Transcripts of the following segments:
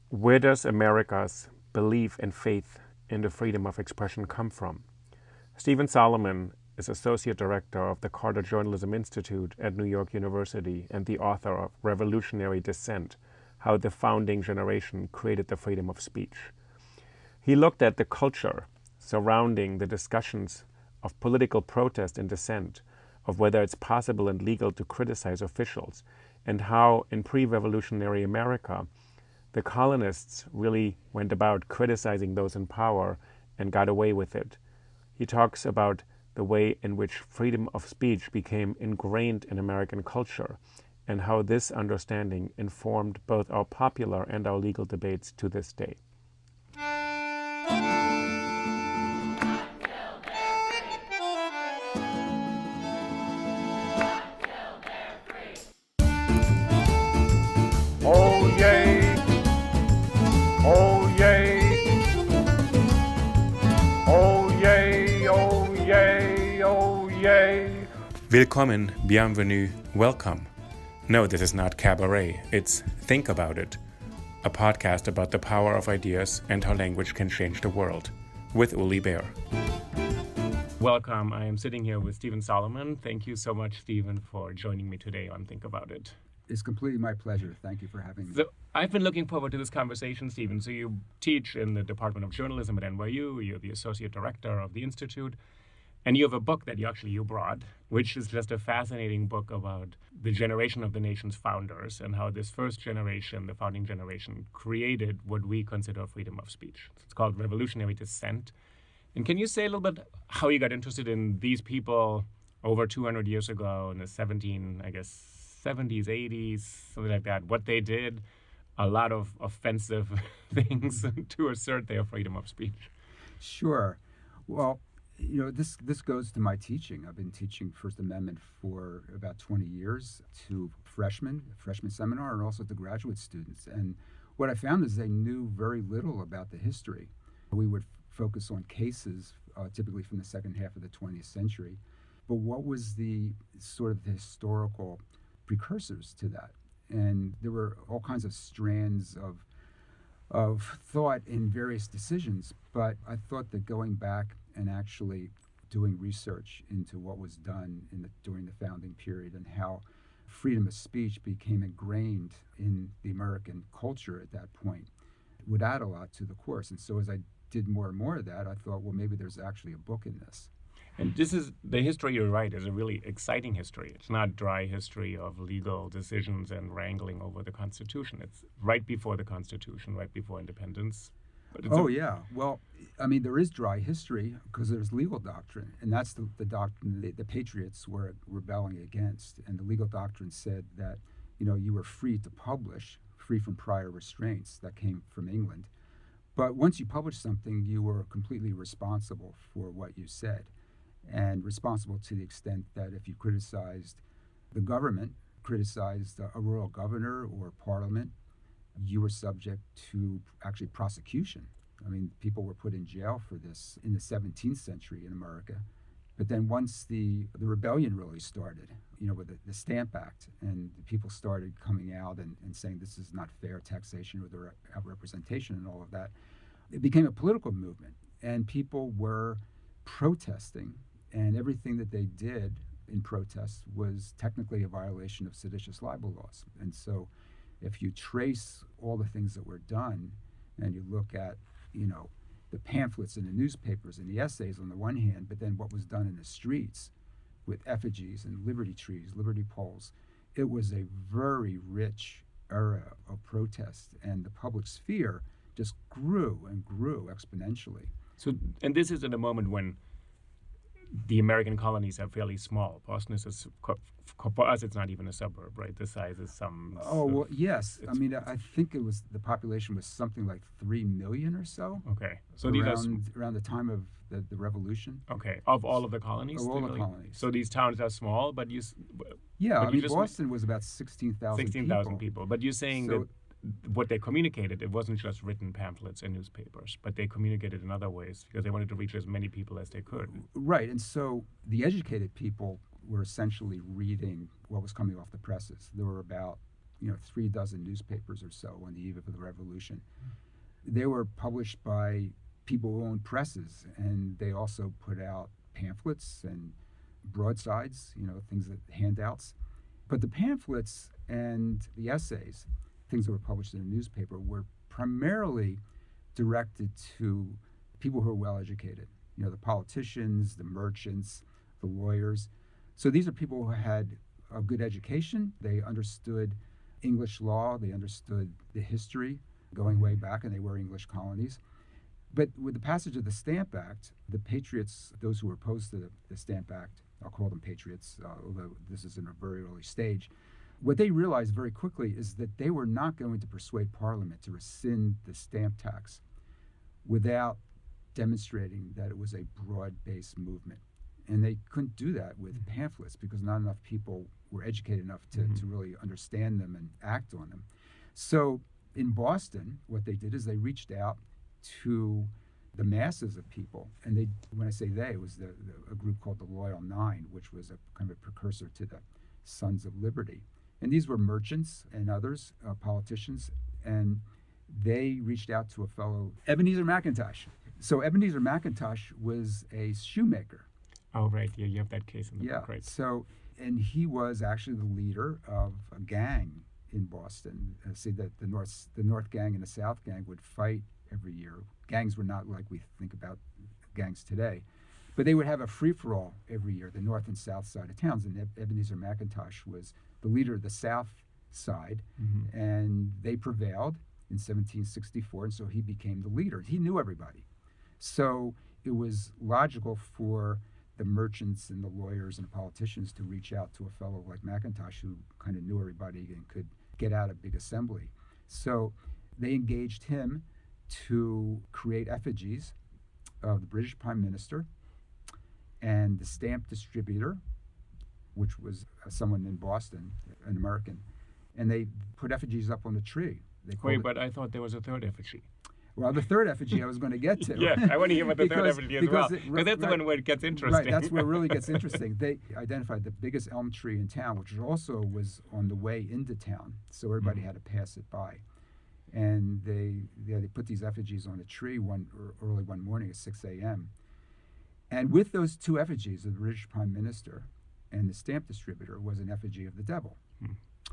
Where does America's belief and faith in the freedom of expression come from? Stephen Solomon is Associate Director of the Carter Journalism Institute at New York University and the author of Revolutionary Dissent: How the Founding Generation Created the Freedom of Speech. He looked at the culture surrounding the discussions of political protest and dissent, of whether it's possible and legal to criticize officials, and how in pre-revolutionary America, the colonists really went about criticizing those in power and got away with it. He talks about the way in which freedom of speech became ingrained in American culture and how this understanding informed both our popular and our legal debates to this day. Oh yay, oh yay, oh yay, oh yay, oh yay. Willkommen, bienvenue, welcome. No, this is not cabaret, it's Think About It, a podcast about the power of ideas and how language can change the world, with Uli Baer. Welcome, I am sitting here with Stephen Solomon. Thank you so much, Stephen, for joining me today on Think About It. It's completely my pleasure. Thank you for having me. So I've been looking forward to this conversation, Stephen. So you teach in the Department of Journalism at NYU. You're the Associate Director of the Institute. And you have a book that you brought, which is just a fascinating book about the generation of the nation's founders and how this first generation, the founding generation, created what we consider freedom of speech. It's called Revolutionary Dissent. And can you say a little bit how you got interested in these people over 200 years ago in the 70s, 80s, something like that, what they did, a lot of offensive things to assert their freedom of speech? Sure. Well, this goes to my teaching. I've been teaching First Amendment for about 20 years to freshman seminar, and also to graduate students. And what I found is they knew very little about the history. We would focus on cases, typically from the second half of the 20th century. But what was the sort of the historical precursors to that? And there were all kinds of strands of thought in various decisions, but I thought that going back and actually doing research into what was done during the founding period and how freedom of speech became ingrained in the American culture at that point would add a lot to the course. And so as I did more and more of that, I thought, well, maybe there's actually a book in this. And this is the history, you're right, is a really exciting history. It's not dry history of legal decisions and wrangling over the Constitution. It's right before the Constitution, right before independence. Yeah. Well, I mean, there is dry history because there's legal doctrine, and that's the doctrine the Patriots were rebelling against. And the legal doctrine said that, you were free to publish, free from prior restraints that came from England. But once you published something, you were completely responsible for what you said. And responsible to the extent that if you criticized the government, criticized a royal governor or parliament, you were subject to actually prosecution. I mean, people were put in jail for this in the 17th century in America. But then once the rebellion really started, with the Stamp Act, and people started coming out and saying this is not fair taxation or representation and all of that, it became a political movement. And people were protesting. And everything that they did in protest was technically a violation of seditious libel laws. And so if you trace all the things that were done and you look at, the pamphlets in the newspapers and the essays on the one hand, but then what was done in the streets with effigies and liberty trees, liberty poles, it was a very rich era of protest. And the public sphere just grew and grew exponentially. So, and this is in a moment when the American colonies are fairly small. Boston is for us, it's not even a suburb, right? The size is some. Oh, well, yes. I mean, I think the population was something like 3 million or so. Okay. So around the time of the Revolution. Okay. Of all of the colonies? Of all the colonies. So these towns are small, but Boston was about 16,000 people. 16,000 people. But you're saying that what they communicated, it wasn't just written pamphlets and newspapers, but they communicated in other ways because they wanted to reach as many people as they could. Right. And so the educated people were essentially reading what was coming off the presses. There were about 3 dozen newspapers or so on the eve of the revolution. They were published by people who owned presses, and they also put out pamphlets and broadsides, things that handouts. But the pamphlets and the essays, things that were published in the newspaper, were primarily directed to people who are well educated, the politicians, the merchants, the lawyers. So these are people who had a good education. They understood English law. They understood the history going way back, and they were English colonies. But with the passage of the Stamp Act, the patriots, those who were opposed to the Stamp Act, I'll call them patriots, although this is in a very early stage, what they realized very quickly is that they were not going to persuade Parliament to rescind the stamp tax without demonstrating that it was a broad-based movement. And they couldn't do that with pamphlets because not enough people were educated enough to really understand them and act on them. So in Boston, what they did is they reached out to the masses of people. And they, when I say they, it was a group called the Loyal Nine, which was a kind of a precursor to the Sons of Liberty. And these were merchants and others, politicians, and they reached out to a fellow, Ebenezer McIntosh. So Ebenezer McIntosh was a shoemaker. Oh, right. Yeah, you have that case in the book, right? So, and he was actually the leader of a gang in Boston. See that the North Gang and the South Gang would fight every year. Gangs were not like we think about gangs today, but they would have a free-for-all every year, the North and South side of towns. And Ebenezer McIntosh was the leader of the South side, and they prevailed in 1764, and so he became the leader. He knew everybody. So it was logical for the merchants and the lawyers and the politicians to reach out to a fellow like McIntosh who kind of knew everybody and could get out a big assembly. So they engaged him to create effigies of the British Prime Minister and the stamp distributor, which was someone in Boston, an American, and they put effigies up on the tree. Wait, but I thought there was a third effigy. Well, the third effigy I was going to get to. Yeah, I want to hear about the third effigy as well. Because that's the one where it gets interesting. Right, that's where it really gets interesting. They identified the biggest elm tree in town, which also was on the way into town, so everybody had to pass it by. And they put these effigies on a tree early one morning at 6 a.m. And with those two effigies of the British Prime Minister and the stamp distributor was an effigy of the devil.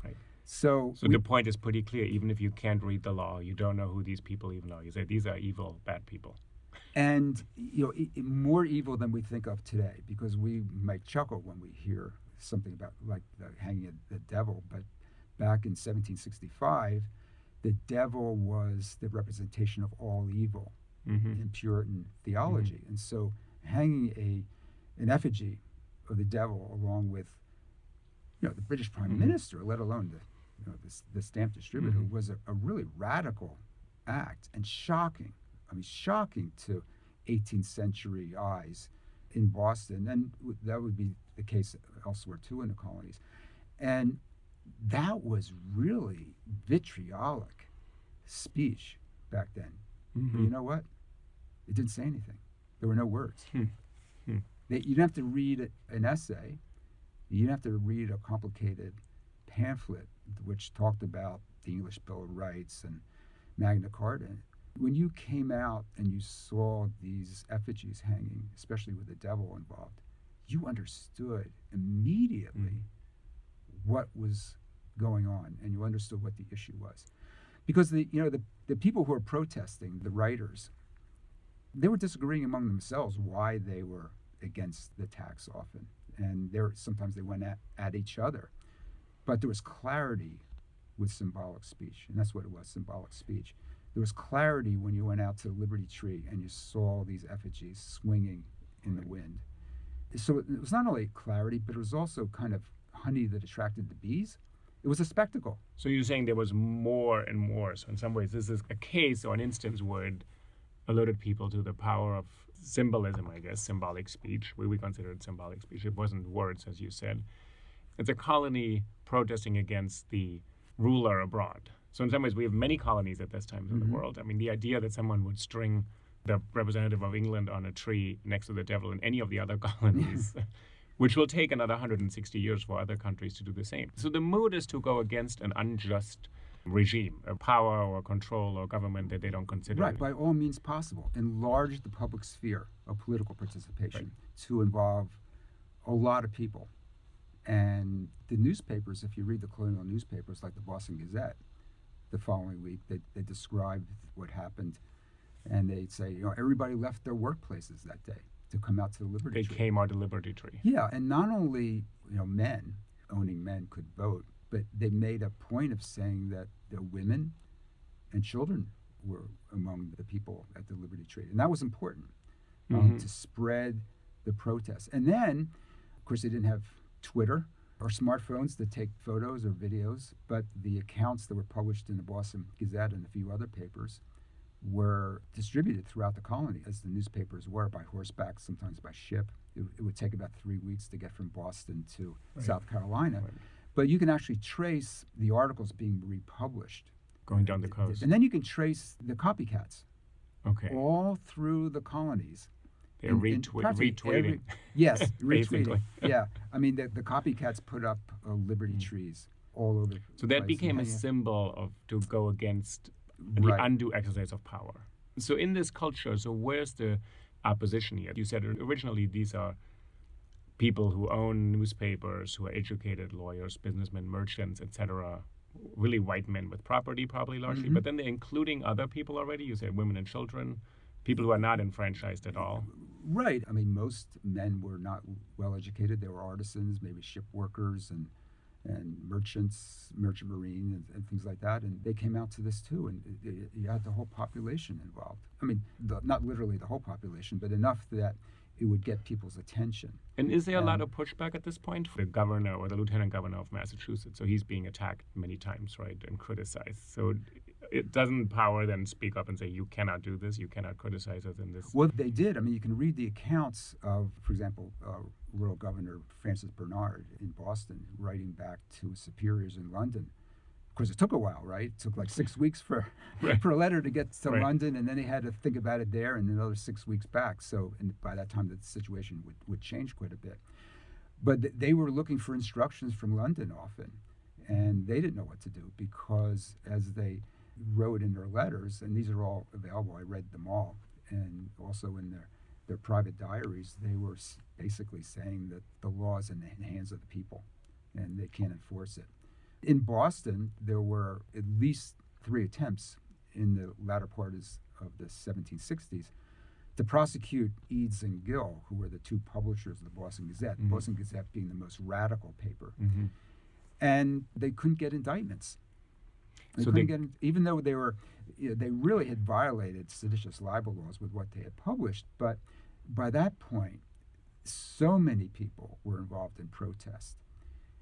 Right. So the point is pretty clear. Even if you can't read the law, you don't know who these people even are. You say these are evil, bad people. And more evil than we think of today, because we might chuckle when we hear something about like the hanging of the devil. But back in 1765, the devil was the representation of all evil in Puritan theology. And so hanging an effigy of the devil along with the British Prime Minister, let alone the stamp distributor, was a really radical act and shocking. I mean, shocking to 18th century eyes in Boston, and that would be the case elsewhere too in the colonies. And that was really vitriolic speech back then. But you know what? It didn't say anything. There were no words. You didn't have to read an essay. You didn't have to read a complicated pamphlet which talked about the English Bill of Rights and Magna Carta. When you came out and you saw these effigies hanging, especially with the devil involved, you understood immediately what was going on, and you understood what the issue was. Because the people who were protesting, the writers, they were disagreeing among themselves why they were against the tax often. And sometimes they went at each other. But there was clarity with symbolic speech, and that's what it was, symbolic speech. There was clarity when you went out to the Liberty Tree and you saw these effigies swinging in the wind. So it was not only clarity, but it was also kind of honey that attracted the bees. It was a spectacle. So you're saying there was more and more. So in some ways, this is a case or an instance where it alerted people to the power of symbolism, I guess, symbolic speech. We consider it symbolic speech. It wasn't words, as you said. It's a colony protesting against the ruler abroad. So in some ways, we have many colonies at this time in the world. I mean, the idea that someone would string the representative of England on a tree next to the devil in any of the other colonies which will take another 160 years for other countries to do the same. So the mood is to go against an unjust regime, a power or control or government that they don't consider. Right, by all means possible. Enlarge the public sphere of political participation to involve a lot of people. And the newspapers, if you read the colonial newspapers like the Boston Gazette, the following week, they described what happened, and they'd say, everybody left their workplaces that day to come out to the Liberty Tree. They came out to Liberty Tree. Yeah, and not only owning men could vote, but they made a point of saying that the women and children were among the people at the Liberty Tree, and that was important to spread the protest. And then, of course, they didn't have Twitter or smartphones to take photos or videos, but the accounts that were published in the Boston Gazette and a few other papers were distributed throughout the colony, as the newspapers were, by horseback, sometimes by ship. It would take about 3 weeks to get from Boston to South Carolina. Right. But you can actually trace the articles being republished. Going down the coast. And then you can trace the copycats. Okay. All through the colonies. They're retweeting. Yes, retweeting. Yeah. I mean, the copycats put up Liberty trees all over. So that became a symbol of to go against the undue exercise of power. So in this culture, so where's the opposition here? You said originally these are people who own newspapers, who are educated lawyers, businessmen, merchants, etc., really white men with property probably largely, but then they're including other people already. You said women and children, people who are not enfranchised at all. Right. I mean, most men were not well educated. They were artisans, maybe ship workers and merchants, merchant marine and things like that. And they came out to this too. And you had the whole population involved. I mean, not literally the whole population, but enough that it would get people's attention. And is there a lot of pushback at this point? The governor or the lieutenant governor of Massachusetts, so he's being attacked many times, right, and criticized. So it doesn't power then speak up and say, you cannot do this, you cannot criticize us in this. Well, they did. I mean, you can read the accounts of, for example, Royal Governor Francis Bernard in Boston writing back to his superiors in London. Of course, it took a while, right? It took like 6 weeks for a letter to get to London, and then they had to think about it there, and another 6 weeks back. So, and by that time, the situation would change quite a bit. But they were looking for instructions from London often, and they didn't know what to do because, as they wrote in their letters, and these are all available, I read them all, and also in their private diaries, they were basically saying that the law is in the hands of the people, and they can't enforce it. In Boston, there were at least 3 attempts in the latter part of the 1760s to prosecute Eads and Gill, who were the 2 publishers of the Boston Gazette, the Boston Gazette being the most radical paper. And they couldn't get indictments. Even though they really had violated seditious libel laws with what they had published, but by that point, so many people were involved in protest,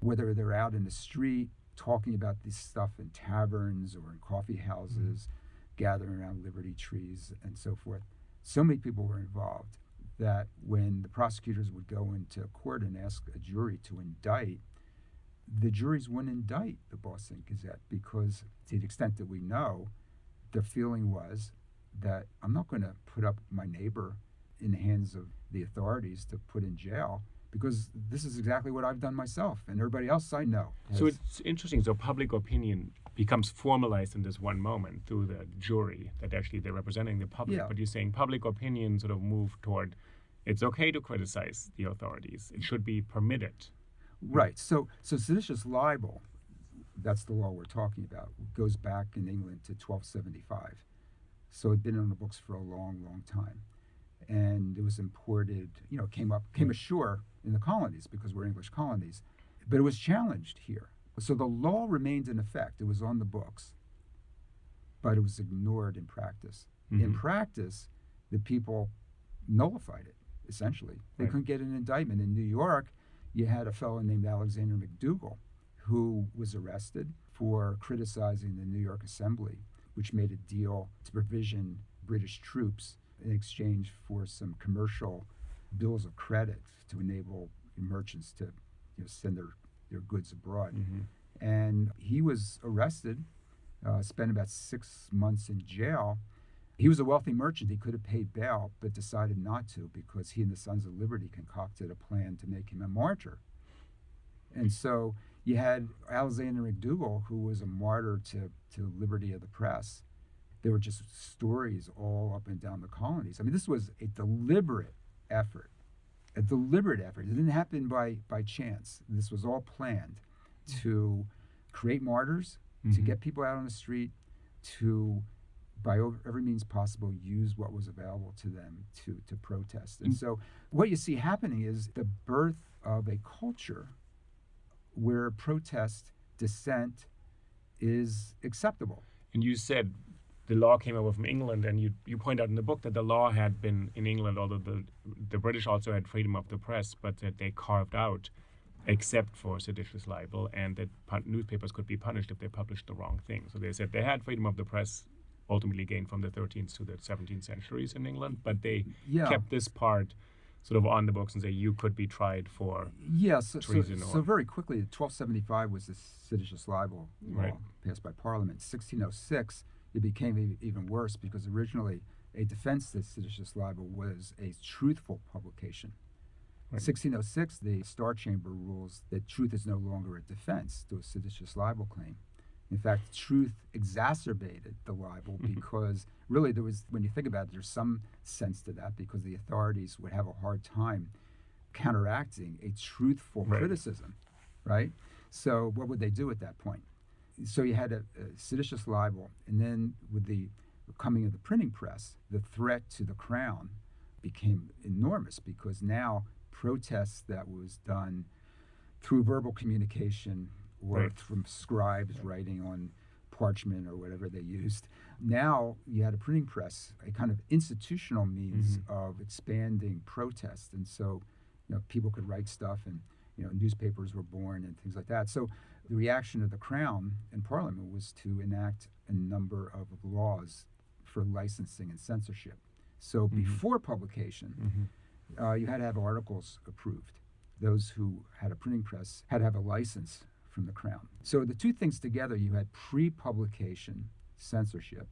whether they're out in the street talking about this stuff in taverns or in coffee houses, gathering around Liberty trees and so forth. So many people were involved that when the prosecutors would go into court and ask a jury to indict, the juries wouldn't indict the Boston Gazette because, to the extent that we know, the feeling was that I'm not going to put up my neighbor in the hands of the authorities to put in jail, because this is exactly what I've done myself and everybody else I know. So it's interesting. So public opinion becomes formalized in this one moment through the jury that actually they're representing the public. But you're saying public opinion sort of moved toward it's okay to criticize the authorities. It should be permitted. Right. So seditious libel, that's the law we're talking about, goes back in England to 1275. So it'd been on the books for a long, long time. And it was imported, came ashore in the colonies because we're English colonies, but it was challenged here. So the law remained in effect. It was on the books, but it was ignored in practice. In practice, the people nullified it, essentially. They couldn't get an indictment. In New York, you had a fellow named Alexander McDougall who was arrested for criticizing the New York Assembly, which made a deal to provision British troops in exchange for some commercial bills of credit to enable merchants to send their goods abroad. And he was arrested, spent about 6 months in jail, He was a wealthy merchant. He could have paid bail, but decided not to because he and the Sons of Liberty concocted a plan to make him a martyr. And so you had Alexander McDougall, who was a martyr to liberty of the press. There were just stories all up and down the colonies. I mean, this was a deliberate effort. A deliberate effort. It didn't happen by chance. This was all planned to create martyrs, to get people out on the street, to, by every means possible, use what was available to them to protest. And so what you see happening is the birth of a culture where protest, dissent is acceptable. And you said the law came over from England, and you point out in the book that the law had been in England, although the British also had freedom of the press, but that they carved out, except for seditious libel, and that newspapers could be punished if they published the wrong thing. So they said they had freedom of the press, ultimately gained from the 13th to the 17th centuries in England, but they kept this part sort of on the books and say you could be tried for treason. So very quickly, 1275 was the seditious libel law passed by Parliament. 1606, it became even worse because originally a defense to seditious libel was a truthful publication. 1606, the Star Chamber rules that truth is no longer a defense to a seditious libel claim. In fact, truth exacerbated the libel because really there was, when you think about it, there's some sense to that because the authorities would have a hard time counteracting a truthful criticism, right? So what would they do at that point? So you had a seditious libel, and then with the coming of the printing press, the threat to the crown became enormous because now protests that was done through verbal communication or from scribes writing on parchment or whatever they used. Now you had a printing press, a kind of institutional means of expanding protest. And so, people could write stuff and, newspapers were born and things like that. So the reaction of the Crown and Parliament was to enact a number of laws for licensing and censorship. So before publication, you had to have articles approved. Those who had a printing press had to have a license from the Crown. So the two things together, you had pre-publication censorship,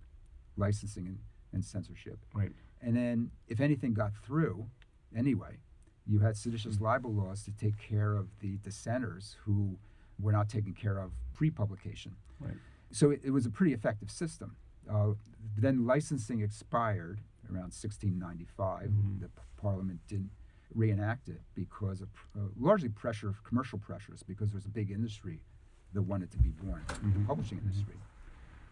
licensing and censorship. Right. And then if anything got through, anyway, you had seditious libel laws to take care of the dissenters who were not taken care of pre-publication. Right. So it was a pretty effective system. Then licensing expired around 1695. The Parliament didn't reenact it because of largely commercial pressures, because there was a big industry that wanted to be born, the publishing industry.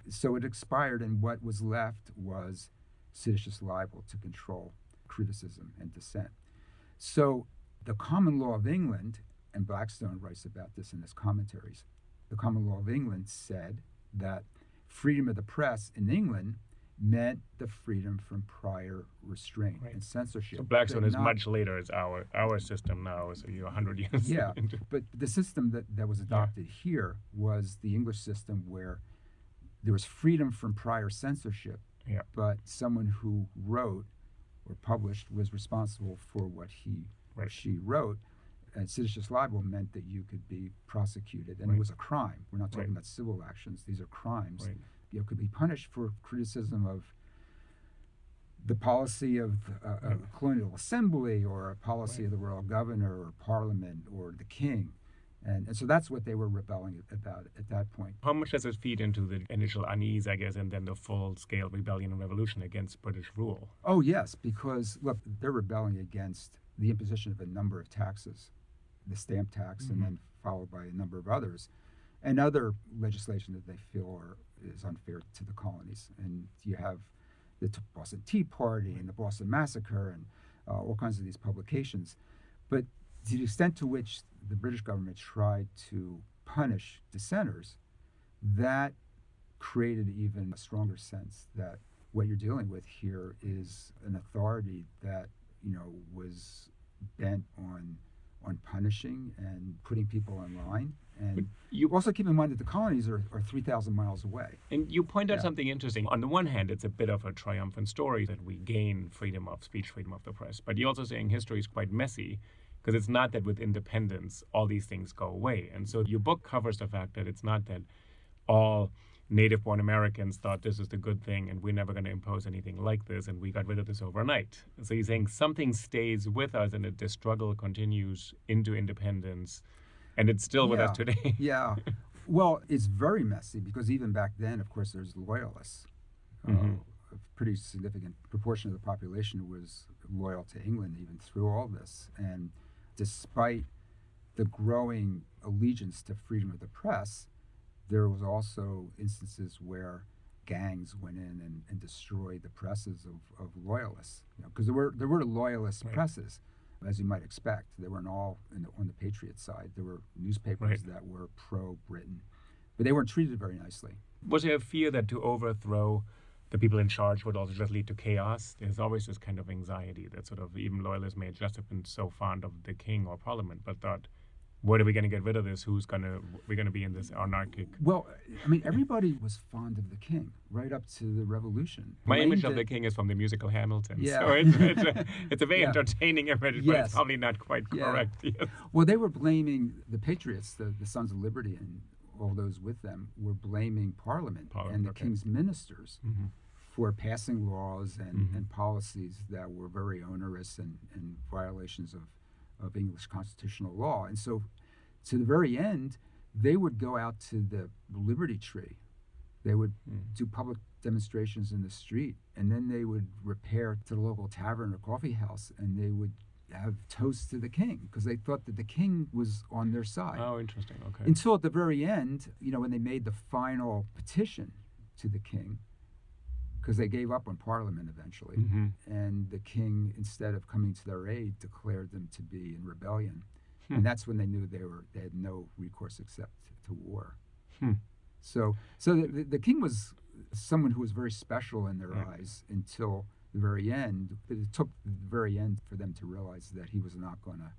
So it expired, and what was left was seditious libel to control criticism and dissent. So the common law of England, and Blackstone writes about this in his commentaries, the common law of England said that freedom of the press in England meant the freedom from prior restraint and censorship. So Blackstone is much later as our system now, so you're 100 years into. But the system that was adopted here was the English system where there was freedom from prior censorship, but someone who wrote or published was responsible for what he or she wrote. And seditious libel meant that you could be prosecuted, and it was a crime. We're not talking about civil actions. These are crimes. You could be punished for criticism of the policy of a colonial assembly or a policy of the royal governor or parliament or the king. And so that's what they were rebelling about at that point. How much does it feed into the initial unease, I guess, and then the full-scale rebellion and revolution against British rule? Oh, yes, because, look, they're rebelling against the imposition of a number of taxes, the stamp tax, and then followed by a number of others, and other legislation that they feel is unfair to the colonies. And you have the Boston Tea Party and the Boston Massacre and all kinds of these publications. But to the extent to which the British government tried to punish dissenters, that created even a stronger sense that what you're dealing with here is an authority that, was bent on punishing and putting people in line. And you also keep in mind that the colonies are 3,000 miles away. And you point out something interesting. On the one hand, it's a bit of a triumphant story that we gain freedom of speech, freedom of the press. But you're also saying history is quite messy, because it's not that with independence all these things go away. And so your book covers the fact that it's not that all native-born Americans thought this is the good thing and we're never going to impose anything like this, and we got rid of this overnight. So he's saying something stays with us and that the struggle continues into independence, and it's still with us today. Yeah. Well, it's very messy because even back then, of course, there's loyalists. A pretty significant proportion of the population was loyal to England even through all this. And despite the growing allegiance to freedom of the press, there was also instances where gangs went in and destroyed the presses of loyalists. Because there were loyalist presses, as you might expect. They weren't all on the Patriot side. There were newspapers that were pro-Britain, but they weren't treated very nicely. Was there a fear that to overthrow the people in charge would also just lead to chaos? There's always this kind of anxiety that sort of even loyalists may just have been so fond of the king or parliament, but thought, what are we going to get rid of this? We're going to be in this anarchic? Well, I mean, everybody was fond of the king right up to the revolution. My image of the king is from the musical Hamilton. Yeah. So it's a very entertaining image, but it's probably not quite correct. Yes. Well, they were blaming the Patriots, the Sons of Liberty, and all those with them were blaming Parliament and the king's ministers for passing laws and policies that were very onerous and violations of English constitutional law. And so to the very end, they would go out to the Liberty Tree. They would do public demonstrations in the street, and then they would repair to the local tavern or coffee house, and they would have toasts to the king because they thought that the king was on their side. Oh, interesting. Okay. Until at the very end, when they made the final petition to the king, because they gave up on Parliament eventually, and the king, instead of coming to their aid, declared them to be in rebellion, and that's when they knew they had no recourse except to war. So the king was someone who was very special in their eyes until the very end. It took the very end for them to realize that he was not going to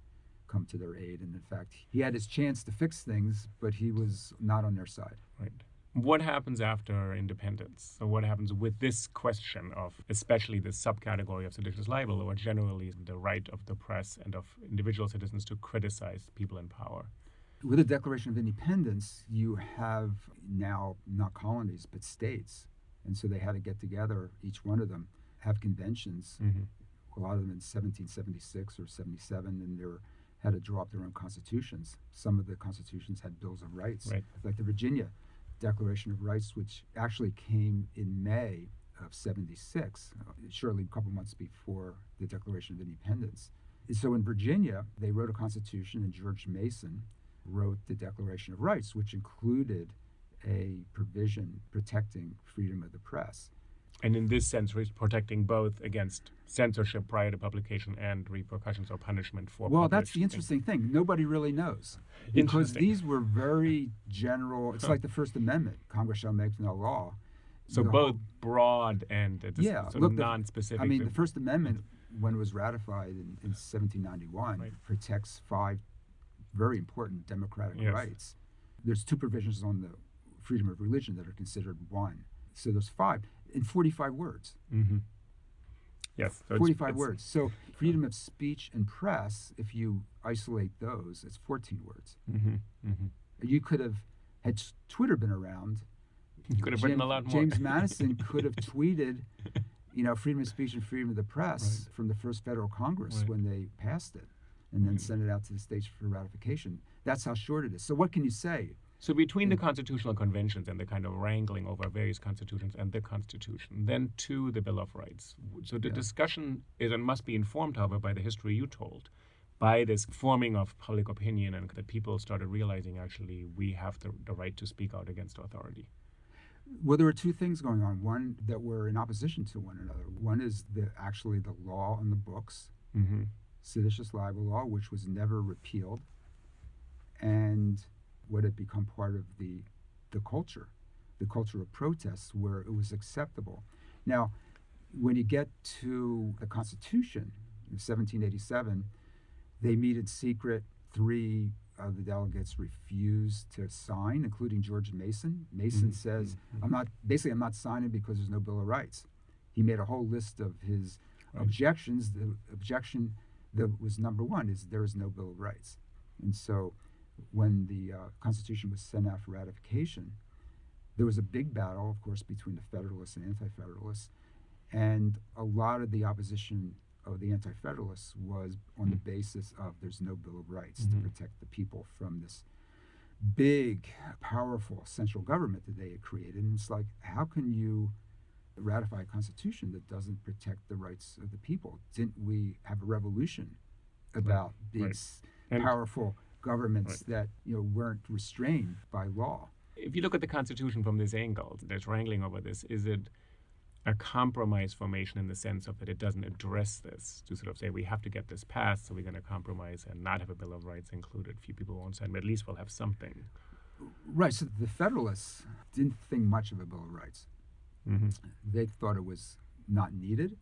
come to their aid, and in fact, he had his chance to fix things, but he was not on their side. Right. What happens after independence? So what happens with this question of especially this subcategory of seditious libel, or generally the right of the press and of individual citizens to criticize people in power? With the Declaration of Independence, you have now not colonies but states. And so they had to get together, each one of them, have conventions, a lot of them in 1776 or 77, and they had to draw up their own constitutions. Some of the constitutions had bills of rights, like the Virginia Declaration of Rights, which actually came in May of 76, shortly a couple months before the Declaration of Independence. And so in Virginia, they wrote a constitution, and George Mason wrote the Declaration of Rights, which included a provision protecting freedom of the press. And in this sense, he's protecting both against censorship prior to publication and repercussions or punishment for Well, that's the interesting thing. Nobody really knows. Because these were very general. It's like the First Amendment. Congress shall make no law. So both broad and non-specific. I mean, the First Amendment, when it was ratified in 1791, protects 5 very important democratic rights. There's 2 provisions on the freedom of religion that are considered one. So there's 5 in 45 words. Yes. So 45 words. So freedom of speech and press, if you isolate those, it's 14 words. You could have, had Twitter been around, you could have written a lot more. James Madison could have tweeted, freedom of speech and freedom of the press from the first federal Congress when they passed it, and then sent it out to the states for ratification. That's how short it is. So what can you say? So between the constitutional conventions and the kind of wrangling over various constitutions and the Constitution, then to the Bill of Rights. So the discussion is and must be informed, however, by the history you told, by this forming of public opinion, and that people started realizing actually we have the right to speak out against authority. Well, there were 2 things going on. One that were in opposition to one another. One is actually the law on the books, seditious libel law, which was never repealed, and what had become part of the culture of protests, where it was acceptable. Now, when you get to the Constitution in 1787, they meet in secret. 3 of the delegates refused to sign, including George Mason. Mason says, I'm not signing because there's no Bill of Rights. He made a whole list of his objections. The objection that was number 1 is there is no Bill of Rights. And so when the Constitution was sent out for ratification, There was a big battle, of course, between the Federalists and Anti-Federalists, and a lot of the opposition of the Anti-Federalists was on the basis of there's no Bill of Rights to protect the people from this big, powerful central government that they had created. And it's like, how can you ratify a constitution that doesn't protect the rights of the people? Didn't we have a revolution about these powerful governments that weren't restrained by law? If you look at the Constitution from this angle, there's wrangling over this. Is it a compromise formation in the sense of that it doesn't address this, to sort of say we have to get this passed, so we're going to compromise and not have a Bill of Rights included? Few people won't sign, but at least we'll have something. Right. So the Federalists didn't think much of a Bill of Rights. They thought it was not needed.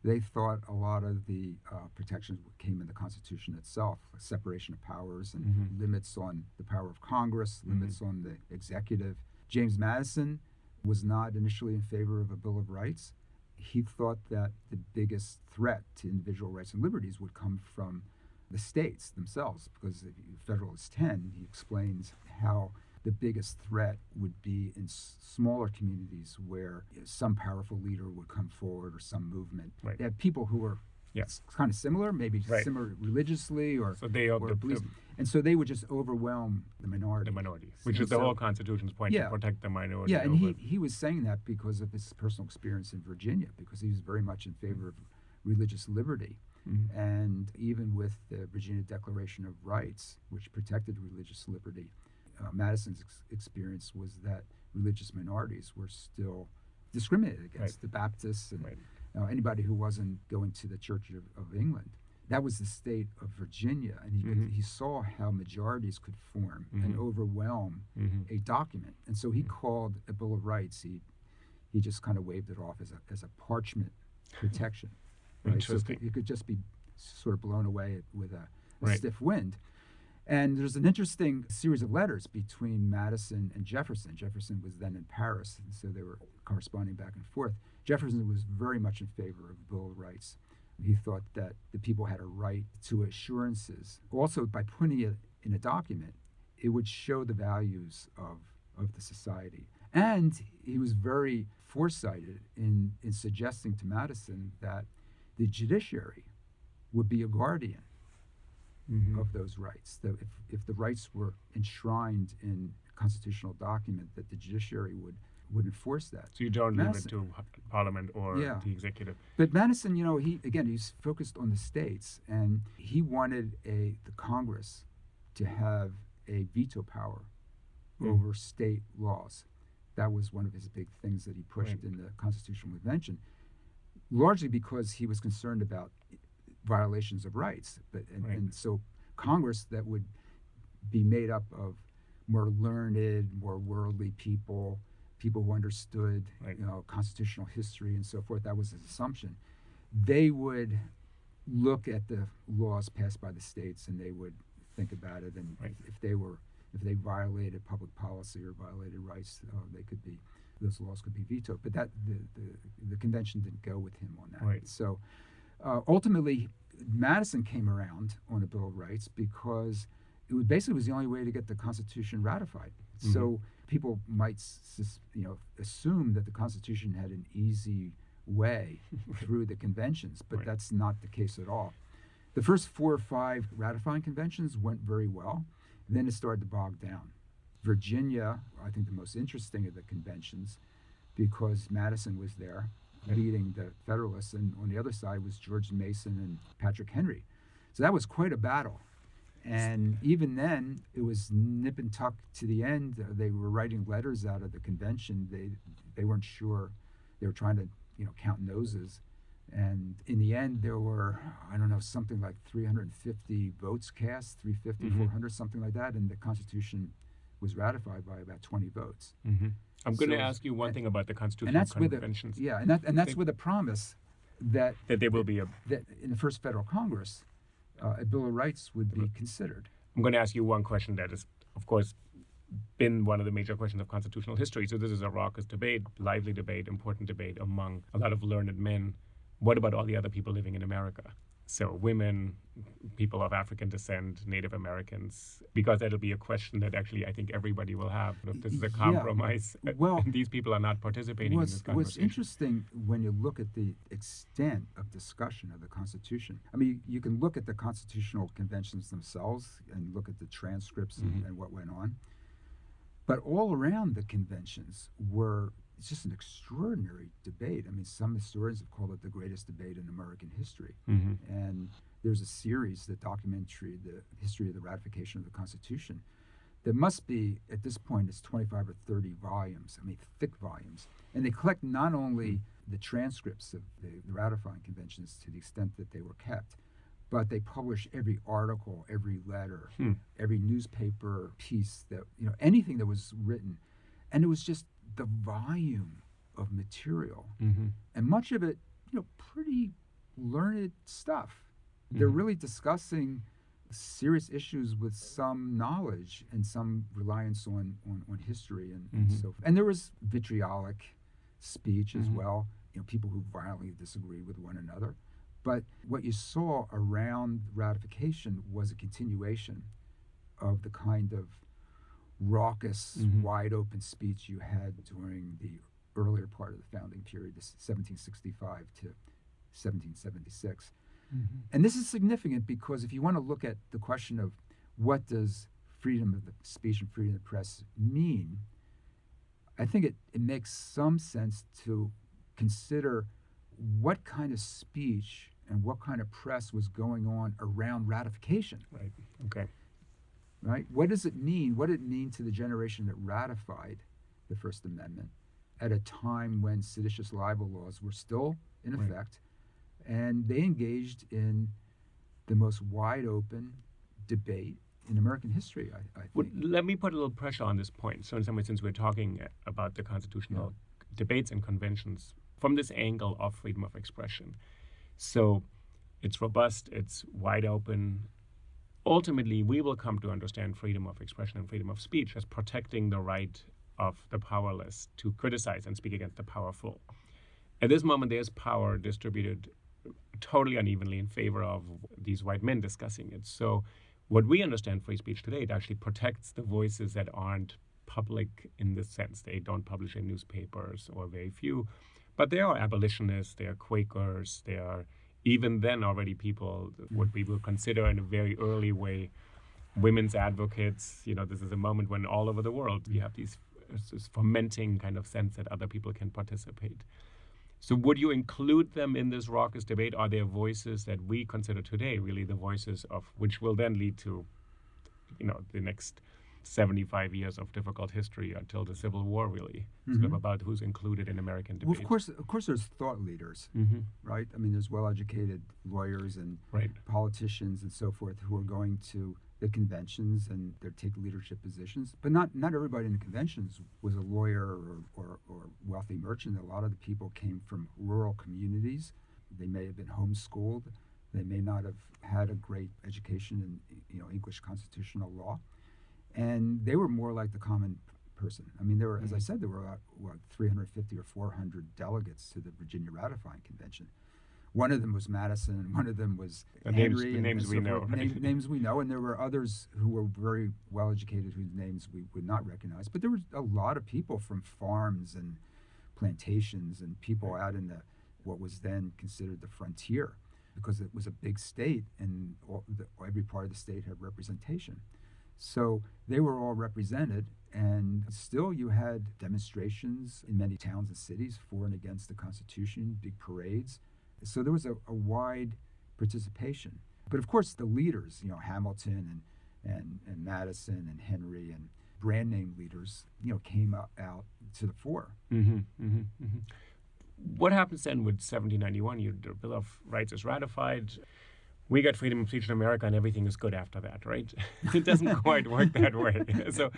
They thought a lot of the protections came in the Constitution itself, like separation of powers and limits on the power of Congress, limits on the executive. James Madison was not initially in favor of a Bill of Rights. He thought that the biggest threat to individual rights and liberties would come from the states themselves, because if Federalist 10, he explains how the biggest threat would be in smaller communities where some powerful leader would come forward or some movement. Right. They had people who were kind of similar, maybe similar religiously or beliefs. And so they would just overwhelm the minority. The minorities, which is the whole Constitution's point, to protect the minority. Yeah, and he was saying that because of his personal experience in Virginia, because he was very much in favor of religious liberty. And even with the Virginia Declaration of Rights, which protected religious liberty, Madison's experience was that religious minorities were still discriminated against, the Baptists and anybody who wasn't going to the Church of England. That was the state of Virginia, and he saw how majorities could form and overwhelm a document. And so he called a Bill of Rights, he just kind of waved it off as a parchment protection. Right? So it could just be sort of blown away with a stiff wind. And there's an interesting series of letters between Madison and Jefferson. Jefferson was then in Paris, and so they were corresponding back and forth. Jefferson was very much in favor of the Bill of Rights. He thought that the people had a right to assurances. Also, by putting it in a document, it would show the values of the society. And he was very foresighted in suggesting to Madison that the judiciary would be a guardian of those rights. That if the rights were enshrined in a constitutional document, that the judiciary would enforce that. So you don't leave it to Parliament or the executive. But Madison, he's focused on the states, and he wanted the Congress to have a veto power over state laws. That was one of his big things that he pushed in the Constitutional Convention, largely because he was concerned about violations of rights. And so Congress that would be made up of more learned, more worldly people who understood constitutional history and so forth, that was his assumption. They would look at the laws passed by the states and they would think about it, and if they violated public policy or violated rights, those laws could be vetoed. But that the convention didn't go with him on that. So ultimately, Madison came around on a Bill of Rights because it was the only way to get the Constitution ratified. So people might assume that the Constitution had an easy way through the conventions, but that's not the case at all. The first 4 or 5 ratifying conventions went very well. Then it started to bog down. Virginia, I think the most interesting of the conventions, because Madison was there leading the Federalists, and on the other side was George Mason and Patrick Henry. So that was quite a battle. And even then, it was nip and tuck to the end. They were writing letters out of the convention. They weren't sure. They were trying to count noses. And in the end, there were, something like 350 votes cast, 350, 400, something like that. And the Constitution was ratified by about 20 votes. I'm going to ask you one thing about the Constitutional Conventions. And that's with a promise that there will be that in the first Federal Congress, a Bill of Rights would be considered. I'm going to ask you one question that has, of course, been one of the major questions of constitutional history. So this is a raucous debate, lively debate, important debate among a lot of learned men. What about all the other people living in America? So women, people of African descent, Native Americans, because that'll be a question that actually I think everybody will have. If this is a compromise, Well, these people are not participating in this conversation. What's interesting when you look at the extent of discussion of the Constitution, I mean, you can look at the constitutional conventions themselves and look at the transcripts and what went on, but all around the conventions were just an extraordinary debate. I mean, some historians have called it the greatest debate in American history. And there's a series, the documentary, The History of the Ratification of the Constitution, that must be, at this point, it's 25 or 30 volumes, I mean, thick volumes. And they collect not only the transcripts of the ratifying conventions to the extent that they were kept, but they publish every article, every letter, every newspaper piece that, anything that was written. And it was just the volume of material, and much of it, pretty learned stuff. They're really discussing serious issues with some knowledge and some reliance on history and so forth. And there was vitriolic speech as well, people who violently disagreed with one another. But what you saw around ratification was a continuation of the kind of raucous, wide-open speech you had during the earlier part of the founding period, 1765 to 1776. And this is significant because if you want to look at the question of what does freedom of the speech and freedom of the press mean, I think it makes some sense to consider what kind of speech and what kind of press was going on around ratification. Right. Okay. Right? What does it mean? What did it mean to the generation that ratified the First Amendment at a time when seditious libel laws were still in effect, and they engaged in the most wide-open debate in American history, I think. Well, let me put a little pressure on this point. So in some way, since we're talking about the constitutional debates and conventions from this angle of freedom of expression. So it's robust, it's wide open. Ultimately, we will come to understand freedom of expression and freedom of speech as protecting the right of the powerless to criticize and speak against the powerful. At this moment, there's power distributed totally unevenly in favor of these white men discussing it. So what we understand free speech today, it actually protects the voices that aren't public in the sense they don't publish in newspapers or very few. But there are abolitionists, there are Quakers, there are even then already people, what we will consider in a very early way, women's advocates. This is a moment when all over the world you have this fomenting kind of sense that other people can participate. So would you include them in this raucous debate? Are there voices that we consider today really the voices of which will then lead to, the next 75 years of difficult history until the Civil War, really, sort of about who's included in American debate? Well, of course, there's thought leaders, right? I mean, there's well-educated lawyers and politicians and so forth who are going to the conventions and they take leadership positions. But not everybody in the conventions was a lawyer or wealthy merchant. A lot of the people came from rural communities. They may have been homeschooled. They may not have had a great education in English constitutional law. And they were more like the common person. I mean, there were, as I said, there were about 350 or 400 delegates to the Virginia Ratifying Convention. One of them was Madison, and one of them was Henry. Names we know. Names we know, and there were others who were very well educated whose names we would not recognize. But there were a lot of people from farms and plantations and people out in what was then considered the frontier, because it was a big state, and every part of the state had representation. So they were all represented, and still you had demonstrations in many towns and cities for and against the Constitution, big parades. So there was a wide participation. But of course the leaders, Hamilton and Madison and Henry and brand name leaders, came out to the fore. What happens then with 1791? The Bill of Rights is ratified. We got freedom of speech in America and everything is good after that, right? It doesn't quite work that way. So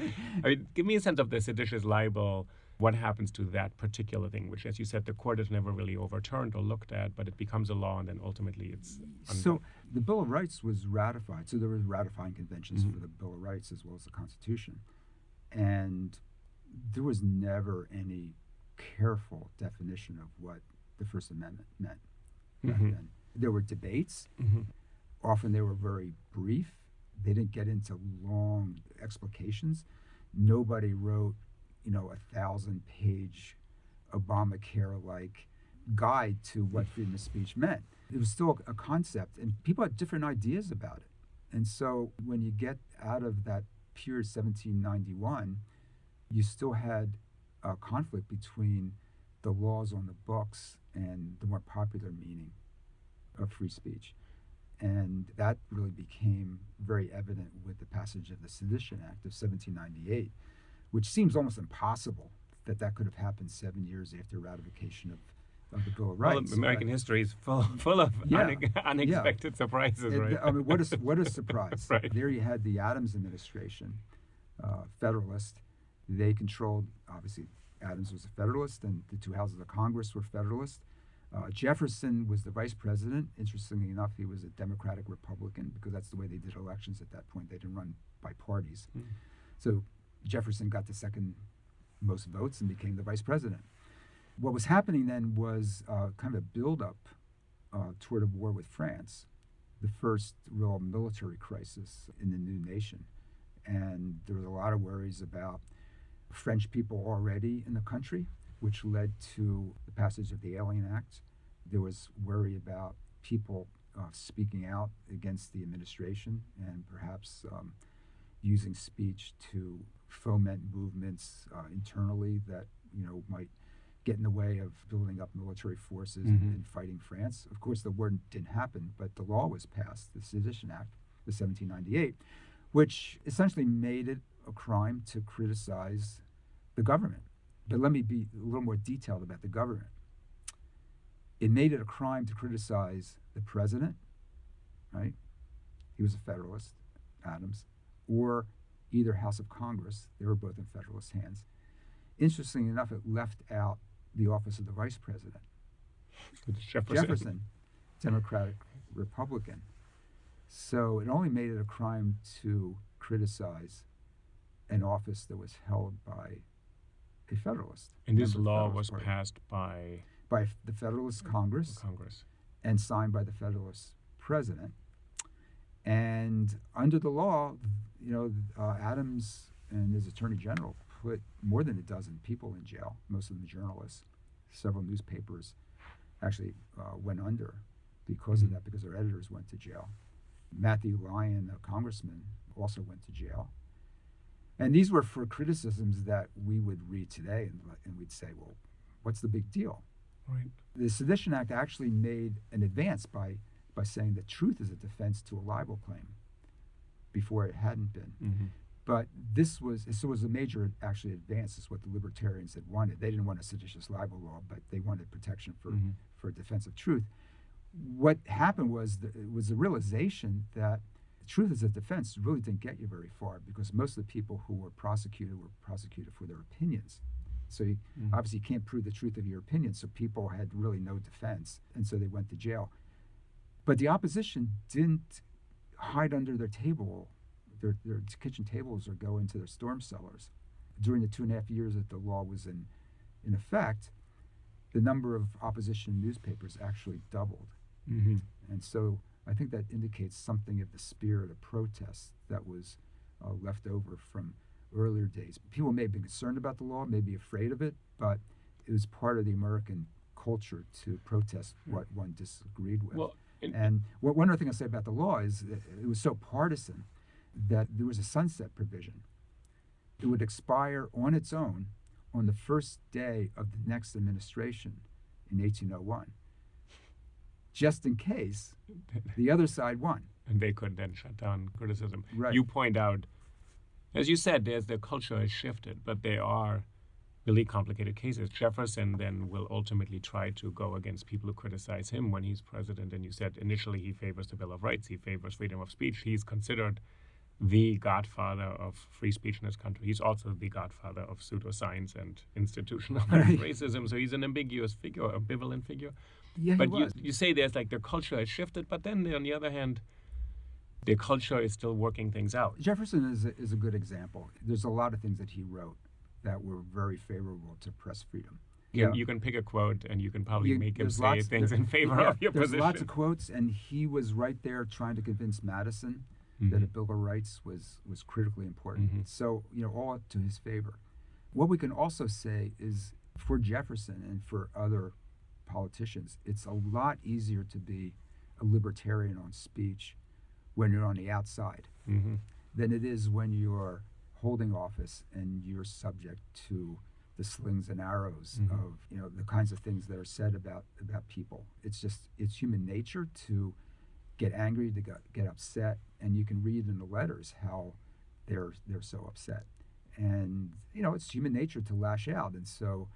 give me a sense of the seditious libel. What happens to that particular thing, which, as you said, the court has never really overturned or looked at, but it becomes a law and then ultimately it's undone. So the Bill of Rights was ratified. So there were ratifying conventions for the Bill of Rights as well as the Constitution. And there was never any careful definition of what the First Amendment meant back then. There were debates. Mm-hmm. Often they were very brief. They didn't get into long explications. Nobody wrote, 1,000-page Obamacare-like guide to what freedom of speech meant. It was still a concept, and people had different ideas about it. And so when you get out of that period, 1791, you still had a conflict between the laws on the books and the more popular meaning of free speech. And that really became very evident with the passage of the Sedition Act of 1798, which seems almost impossible that could have happened 7 years after ratification of the Bill of Rights. Well, American history is full of unexpected surprises, right? I mean, what a surprise. Right. There you had the Adams administration, Federalist. They controlled, obviously, Adams was a Federalist, and the two houses of Congress were Federalist. Jefferson was the vice president. Interestingly enough, he was a Democratic Republican because that's the way they did elections at that point. They didn't run by parties. Mm. So Jefferson got the second most votes and became the vice president. What was happening then was kind of a buildup toward a war with France, the first real military crisis in the new nation. And there was a lot of worries about French people already in the country, which led to the passage of the Alien Act. There was worry about people speaking out against the administration and perhaps using speech to foment movements internally that might get in the way of building up military forces and fighting France. Of course, the war didn't happen, but the law was passed, the Sedition Act, the 1798, which essentially made it a crime to criticize the government. But let me be a little more detailed about the government. It made it a crime to criticize the president, right? He was a Federalist, Adams, or either House of Congress. They were both in Federalist hands. Interestingly enough, it left out the office of the vice president. Jefferson, Democratic Republican. So it only made it a crime to criticize an office that was held by a Federalist. And this law was passed by the Federalist Congress and signed by the Federalist President. And under the law, Adams and his Attorney General put more than a dozen people in jail, most of them journalists. Several newspapers actually went under because of that, because their editors went to jail. Matthew Lyon, a congressman, also went to jail. And these were for criticisms that we would read today, and we'd say, well, what's the big deal? Right. The Sedition Act actually made an advance by saying that truth is a defense to a libel claim before it hadn't been. Mm-hmm. But this was a major actually advance. Is what the libertarians had wanted. They didn't want a seditious libel law, but they wanted protection for defense of truth. What happened was it was a realization that truth as a defense really didn't get you very far, because most of the people who were prosecuted for their opinions. So you obviously can't prove the truth of your opinion, so people had really no defense, and so they went to jail. But the opposition didn't hide under their table, their kitchen tables, or go into their storm cellars. During the 2.5 years that the law was in effect, the number of opposition newspapers actually doubled. Mm-hmm. And so I think that indicates something of the spirit of protest that was left over from earlier days. People may have been concerned about the law, may be afraid of it, but it was part of the American culture to protest what one disagreed with. Well, and one other thing I'll say about the law is that it was so partisan that there was a sunset provision. It would expire on its own on the first day of the next administration in 1801, just in case the other side won. And they could then shut down criticism. Right. You point out, as you said, the culture has shifted, but there are really complicated cases. Jefferson then will ultimately try to go against people who criticize him when he's president. And you said initially he favors the Bill of Rights, he favors freedom of speech. He's considered the godfather of free speech in this country. He's also the godfather of pseudoscience and institutionalized racism. So he's an ambiguous figure, ambivalent figure. Yeah, but you say there's like the culture has shifted, but then on the other hand, the culture is still working things out. Jefferson is a good example. There's a lot of things that he wrote that were very favorable to press freedom. You can pick a quote and you can probably make him say things in favor of your there's position. There's lots of quotes, and he was right there trying to convince Madison that a Bill of Rights was critically important. So, all to his favor. What we can also say is for Jefferson and for other politicians, it's a lot easier to be a libertarian on speech when you're on the outside than it is when you're holding office and you're subject to the slings and arrows of the kinds of things that are said about people. It's human nature to get angry, to get upset, and you can read in the letters how they're so upset. And it's human nature to lash out, and so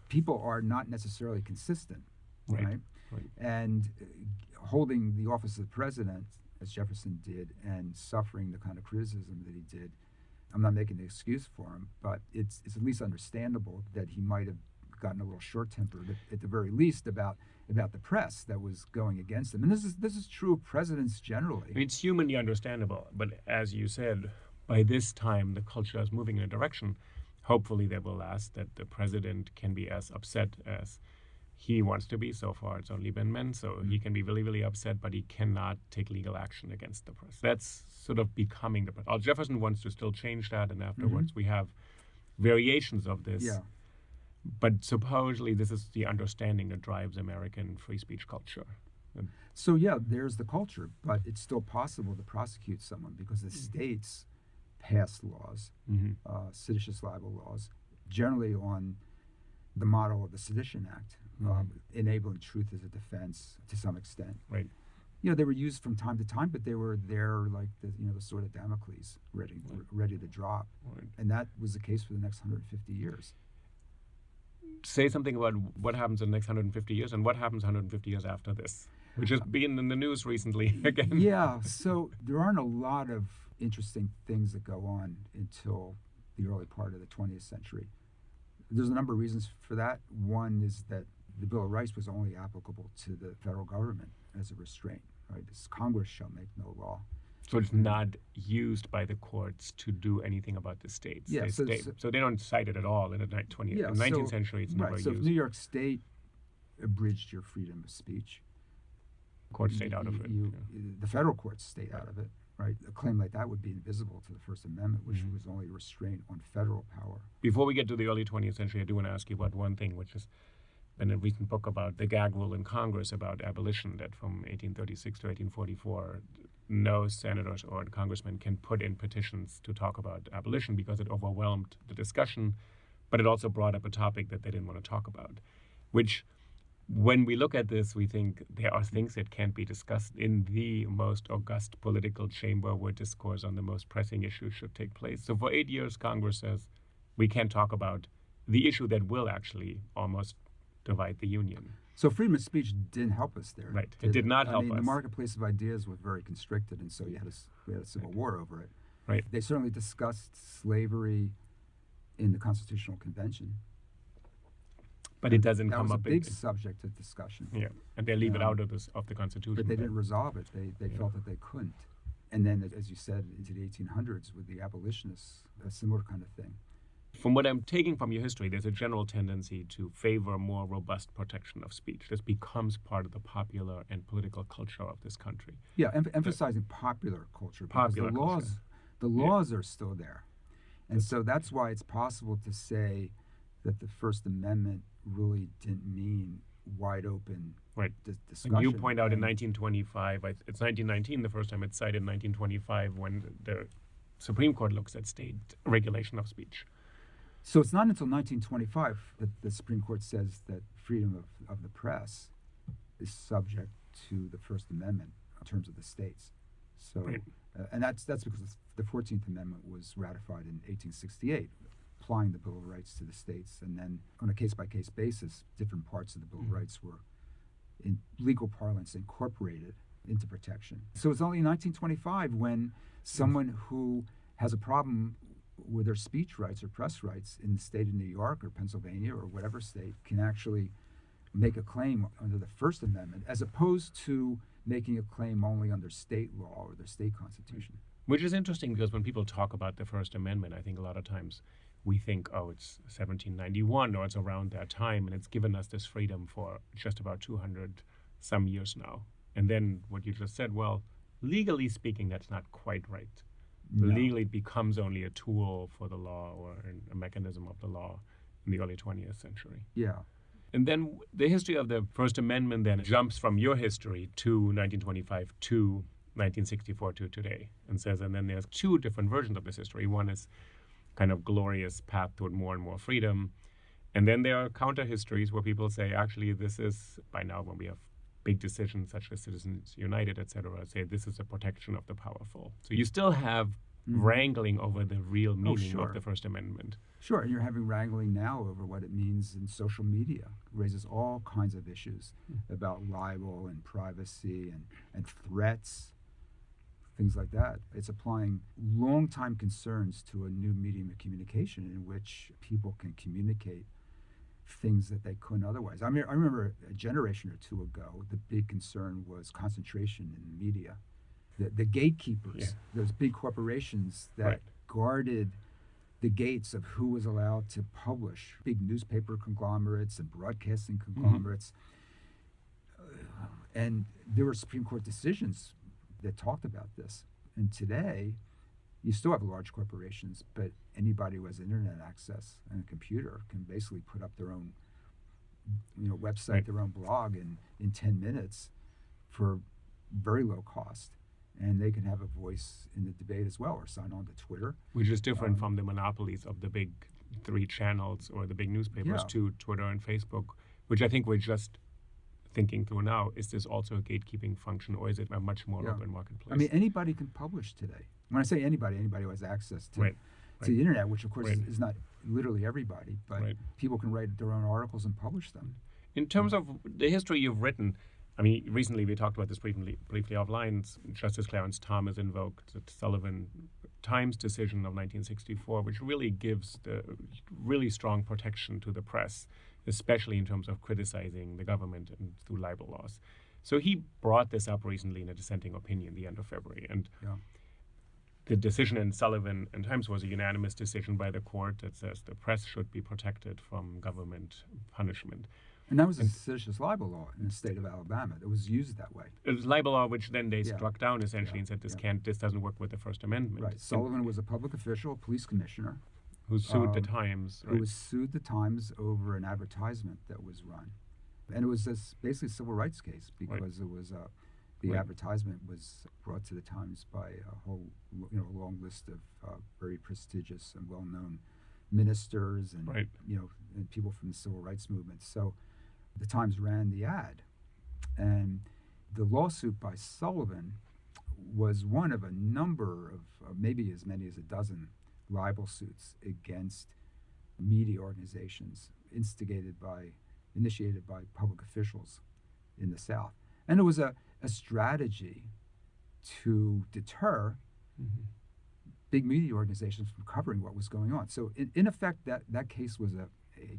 people are not necessarily consistent, right? And holding the office of the president, as Jefferson did, and suffering the kind of criticism that he did, I'm not making an excuse for him, but it's at least understandable that he might have gotten a little short-tempered, at the very least, about the press that was going against him. And this is true of presidents generally. I mean, it's humanly understandable, but as you said, by this time the culture is moving in a direction, hopefully that will last, that the president can be as upset as he wants to be. So far it's only been men, so he can be really, really upset, but he cannot take legal action against the press. That's sort of becoming the... Jefferson wants to still change that, and afterwards we have variations of this. Yeah. But supposedly this is the understanding that drives American free speech culture. So there's the culture, but it's still possible to prosecute someone because the states pass laws, seditious libel laws, generally on the model of the Sedition Act, enabling truth as a defense to some extent. Right. They were used from time to time, but they were there like the sword of Damocles, ready to drop. Right. And that was the case for the next 150 years. Say something about what happens in the next 150 years and what happens 150 years after this, which has been in the news recently again. Yeah, so there aren't a lot of interesting things that go on until the early part of the 20th century. There's a number of reasons for that. One is that the Bill of Rights was only applicable to the federal government as a restraint, right? This Congress shall make no law. So it's not used by the courts to do anything about the states. Yeah, so they don't cite it at all in the 19th century. It's never so used. If New York State abridged your freedom of speech, courts stayed out of it. The federal courts stayed out of it, right? A claim like that would be invisible to the First Amendment, which was only a restraint on federal power. Before we get to the early 20th century, I do want to ask you about one thing, which has been a recent book about the gag rule in Congress about abolition, that from 1836 to 1844, no senators or congressmen can put in petitions to talk about abolition because it overwhelmed the discussion, but it also brought up a topic that they didn't want to talk about, which when we look at this, we think there are things that can't be discussed in the most august political chamber where discourse on the most pressing issues should take place. So for 8 years, Congress says we can't talk about the issue that will actually almost divide the Union. So freedom of speech didn't help us there. Right. It did not help us. The marketplace of ideas was very constricted, and so we had a civil war over it. Right. They certainly discussed slavery in the Constitutional Convention. But it doesn't come up. That was a big subject of discussion. Yeah, and they leave it out of the Constitution. But they didn't resolve it. They felt that they couldn't. And then, as you said, into the 1800s with the abolitionists, a similar kind of thing. From what I'm taking from your history, there's a general tendency to favor more robust protection of speech. This becomes part of the popular and political culture of this country. Yeah, emphasizing popular culture. Popular culture. The laws are still there. And so that's why it's possible to say that the First Amendment really didn't mean wide open discussion. And you point out in 1925, it's 1919 the first time it's cited, in 1925 when the Supreme Court looks at state regulation of speech. So it's not until 1925 that the Supreme Court says that freedom of the press is subject to the First Amendment in terms of the states. So, and that's because the 14th Amendment was ratified in 1868, applying the Bill of Rights to the states, and then on a case-by-case basis, different parts of the Bill of Rights were, in legal parlance, incorporated into protection. So it's only in 1925 when someone who has a problem with their speech rights or press rights in the state of New York or Pennsylvania or whatever state can actually make a claim under the First Amendment, as opposed to making a claim only under state law or their state constitution. Which is interesting because when people talk about the First Amendment, I think a lot of times we think, oh, it's 1791 or it's around that time, and it's given us this freedom for just about 200 some years now. And then what you just said, well, legally speaking, that's not quite right. No. Legally, it becomes only a tool for the law or a mechanism of the law in the early 20th century. Yeah. And then the history of the First Amendment then jumps from your history to 1925 to 1964 to today, and says, and then there's two different versions of this history. One is kind of glorious path toward more and more freedom. And then there are counter histories where people say, actually, this is, by now when we have big decisions such as Citizens United, et cetera, say this is a protection of the powerful. So you still have wrangling over the real meaning of the First Amendment. Sure, and you're having wrangling now over what it means in social media. It raises all kinds of issues about libel and privacy and threats, things like that. It's applying long-time concerns to a new medium of communication in which people can communicate things that they couldn't otherwise. I mean, I remember a generation or two ago, the big concern was concentration in the media. The gatekeepers, those big corporations that guarded the gates of who was allowed to publish, big newspaper conglomerates and broadcasting conglomerates. And there were Supreme Court decisions that talked about this. And today, you still have large corporations, but anybody who has internet access and a computer can basically put up their own website, their own blog in 10 minutes for very low cost. And they can have a voice in the debate as well, or sign on to Twitter. Which is different from the monopolies of the big three channels or the big newspapers to Twitter and Facebook, which I think we're just thinking through now. Is this also a gatekeeping function, or is it a much more open marketplace? I mean, anybody can publish today. When I say anybody who has access to the internet, which of course is not literally everybody, but people can write their own articles and publish them. In terms of the history you've written, I mean, recently we talked about this briefly offline. Justice Clarence Thomas invoked the Sullivan Times decision of 1964, which really gives the really strong protection to the press, especially in terms of criticizing the government and through libel laws. So he brought this up recently in a dissenting opinion, the end of February. And the decision in Sullivan and Times was a unanimous decision by the court that says the press should be protected from government punishment. And that was a seditious libel law in the state of Alabama that was used that way. It was libel law, which then they struck down essentially and said this doesn't work with the First Amendment. Right. Sullivan was a public official, a police commissioner, who sued the Times. Who was sued the Times over an advertisement that was run, and it was basically a civil rights case because it was the advertisement was brought to the Times by a whole long list of very prestigious and well-known ministers and and people from the civil rights movement. So the Times ran the ad, and the lawsuit by Sullivan was one of a number of maybe as many as a dozen libel suits against media organizations initiated by public officials in the South. And it was a strategy to deter big media organizations from covering what was going on. So in effect, that case was a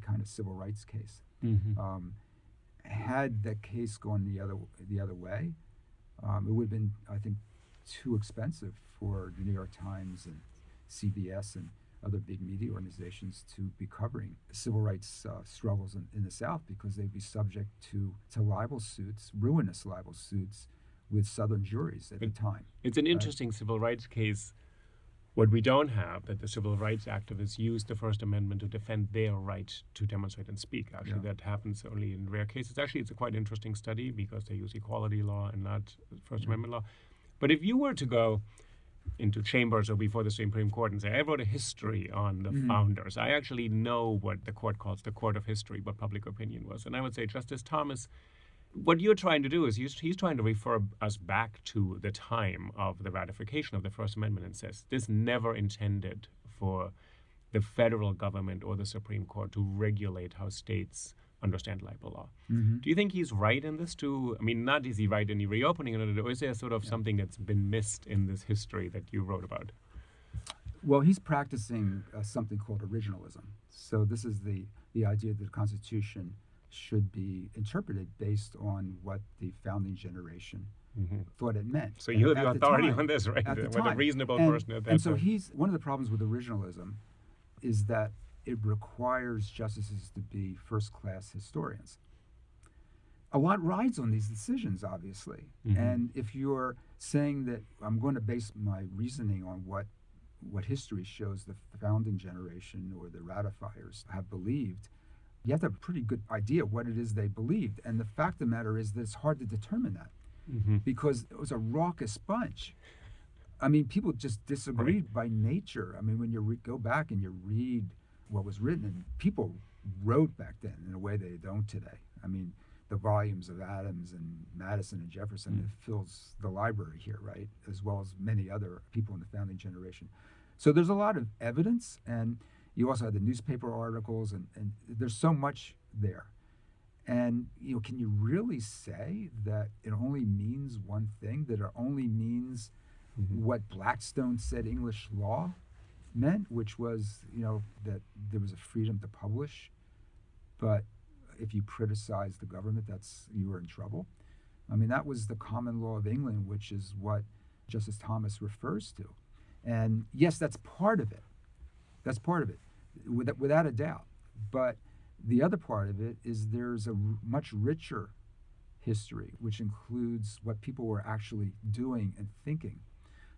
kind of civil rights case. Had that case gone the other way, it would have been, I think, too expensive for the New York Times and CBS and other big media organizations to be covering civil rights struggles in the South, because they'd be subject to libel suits, ruinous libel suits, with Southern juries at the time. It's an interesting civil rights case. What we don't have, that the civil rights activists use the First Amendment to defend their right to demonstrate and speak. Actually, that happens only in rare cases. Actually, it's a quite interesting study because they use equality law and not First Amendment law. But if you were to go into chambers or before the Supreme Court and say, I wrote a history on the founders, I actually know what the court calls the court of history, what public opinion was. And I would say, Justice Thomas, what you're trying to do is he's trying to refer us back to the time of the ratification of the First Amendment and says this never intended for the federal government or the Supreme Court to regulate how states understand libel law. Do you think he's right in this too? I mean, not is he right in the reopening, or is there sort of something that's been missed in this history that you wrote about? Well, he's practicing something called originalism. So this is the idea that the Constitution should be interpreted based on what the founding generation thought it meant. So you have the authority on this, right? With a reasonable person at that And so time. one of the problems with originalism is that it requires justices to be first-class historians. A lot rides on these decisions, obviously. And if you're saying that I'm going to base my reasoning on what history shows the founding generation or the ratifiers have believed, you have to have a pretty good idea what it is they believed. And the fact of the matter is that it's hard to determine that because it was a raucous bunch. I mean, people just disagreed by nature. I mean, when you go back and you read what was written, and people wrote back then in a way they don't today. I mean, the volumes of Adams and Madison and Jefferson, it fills the library here, right? As well as many other people in the founding generation. So there's a lot of evidence, and you also have the newspaper articles, and there's so much there. And, can you really say that it only means one thing, that it only means what Blackstone said English law meant, which was, that there was a freedom to publish, but if you criticize the government, you were in trouble. I mean, that was the common law of England, which is what Justice Thomas refers to. And yes, that's part of it. That's part of it, without a doubt. But the other part of it is there's a much richer history, which includes what people were actually doing and thinking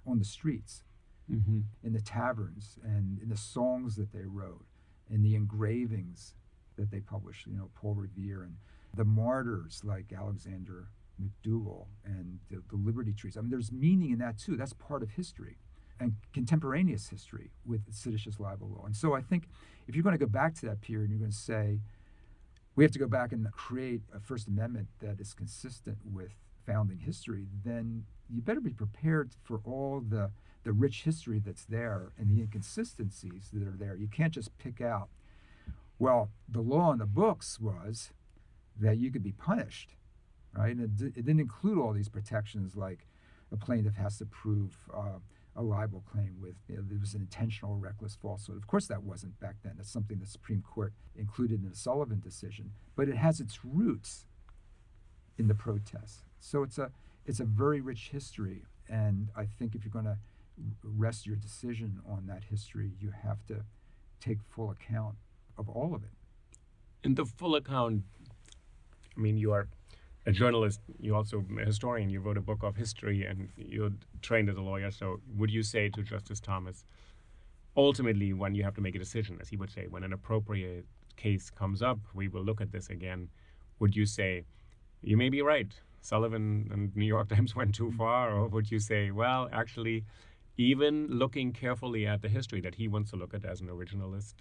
on the streets, in the taverns, and in the songs that they wrote, and the engravings that they published, Paul Revere, and the martyrs like Alexander McDougall and the Liberty Trees. I mean, there's meaning in that too. That's part of history, and contemporaneous history with seditious libel law. And so I think if you're going to go back to that period, you're going to say, we have to go back and create a First Amendment that is consistent with founding history, then you better be prepared for all the rich history that's there and the inconsistencies that are there. You can't just pick out, well, the law in the books was that you could be punished, right? And it didn't include all these protections like a plaintiff has to prove a libel claim with, there was an intentional or reckless falsehood. Of course that wasn't back then. That's something the Supreme Court included in the Sullivan decision, but it has its roots in the protests. So it's a very rich history, and I think if you're going to rest your decision on that history, you have to take full account of all of it. In the full account, I mean, you are a journalist, you're also a historian, you wrote a book of history, and you're trained as a lawyer. So would you say to Justice Thomas, ultimately, when you have to make a decision, as he would say, when an appropriate case comes up, we will look at this again, would you say, you may be right, Sullivan and New York Times went too far? Or would you say, well, actually, even looking carefully at the history that he wants to look at as an originalist,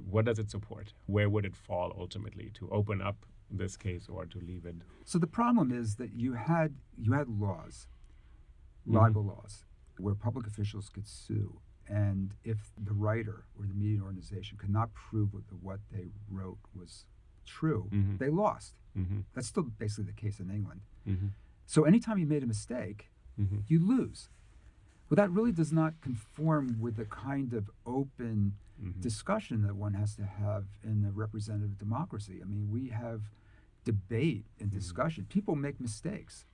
what does it support? Where would it fall ultimately, to open up this case or to leave it? So the problem is that you had laws, libel laws, where public officials could sue, and if the writer or the media organization could not prove that what they wrote was true, they lost. That's still basically the case in England. So anytime you made a mistake, you lose. Well, that really does not conform with the kind of open discussion that one has to have in a representative democracy. I mean, we have debate and discussion. People make mistakes.